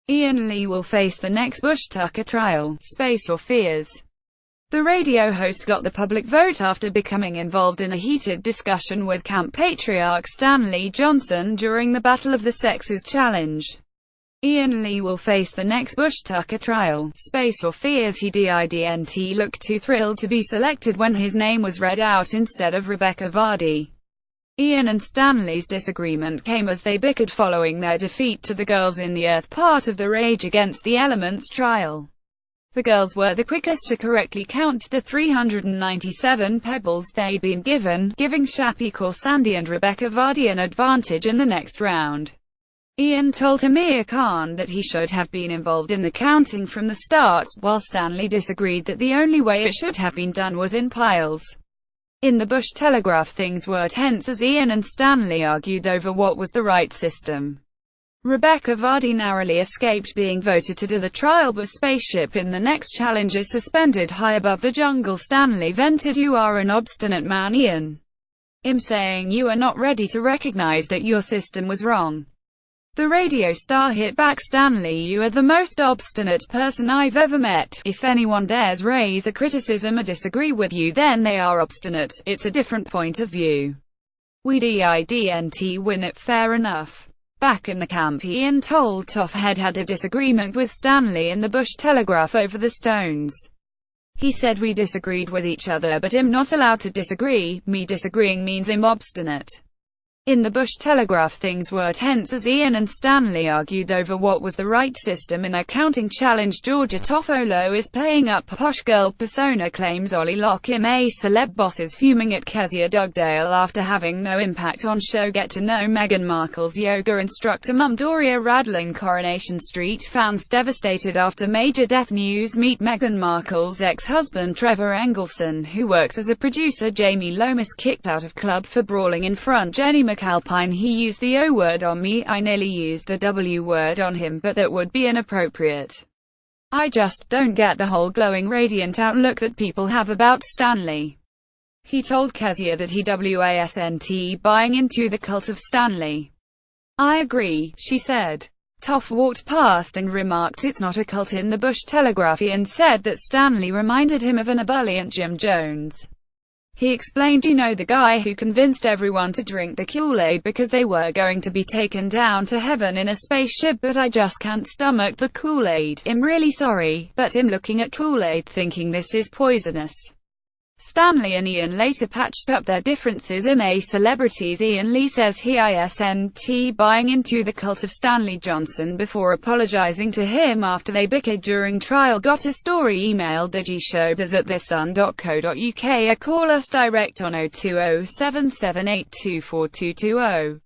IAIN Lee will face the next Bushtucker trial, Space or Fears. The radio host got the public vote after becoming involved in a heated discussion with camp patriarch Stanley Johnson during the Battle of the Sexes challenge. IAIN Lee will face the next Bushtucker trial, Space or Fears. He didn't look too thrilled to be selected when his name was read out instead of Rebecca Vardy. Ian and Stanley's disagreement came as they bickered following their defeat to the girls in the Earth part of the Rage Against the Elements trial. The girls were the quickest to correctly count the 397 pebbles they'd been given, giving Shappi Sandy and Rebecca Vardy an advantage in the next round. Ian told Amir Khan that he should have been involved in the counting from the start, while Stanley disagreed that the only way it should have been done was in piles. In the Bush Telegraph, things were tense as Ian and Stanley argued over what was the right system. Rebecca Vardy narrowly escaped being voted to do the trial, but spaceship in the next challenge is suspended high above the jungle. Stanley vented, "You are an obstinate man, Ian. I'm saying you are not ready to recognize that your system was wrong." The radio star hit back, "Stanley, you are the most obstinate person I've ever met. If anyone dares raise a criticism or disagree with you, then they are obstinate. It's a different point of view. We didn't win it, fair enough." Back in the camp, Ian told Toughhead had a disagreement with Stanley in the Bush Telegraph over the Stones. He said, "We disagreed with each other, but I'm not allowed to disagree. Me disagreeing means I'm obstinate." In the Bush Telegraph, things were tense as Ian and Stanley argued over what was the right system in a counting challenge. Georgia Toffolo is playing up a posh girl persona, claims Ollie Lockham. A celeb boss is fuming at Kezia Dugdale after having no impact on show. Get to know Meghan Markle's yoga instructor mum Doria Radlin. Coronation Street fans devastated after major death news. Meet Meghan Markle's ex-husband Trevor Engelson, who works as a producer. Jamie Lomas kicked out of club for brawling in front. Jenny McAlpine, "He used the O word on me. I nearly used the W word on him, but that would be inappropriate. I just don't get the whole glowing, radiant outlook that people have about Stanley." He told Kezia that he wasn't buying into the cult of Stanley. "I agree," she said. Toff walked past and remarked, "It's not a cult." In the Bush Telegraph, Ian said that Stanley reminded him of an ebullient Jim Jones. He explained, "You know, the guy who convinced everyone to drink the Kool-Aid because they were going to be taken down to heaven in a spaceship, but I just can't stomach the Kool-Aid. I'm really sorry, but I'm looking at Kool-Aid thinking this is poisonous." Stanley and Ian later patched up their differences. Celebrities. Ian Lee says he isn't buying into the cult of Stanley Johnson before apologizing to him after they bickered during trial. Got a story emailed digishowbiz@thesun.co.uk or call us direct on 02077824220.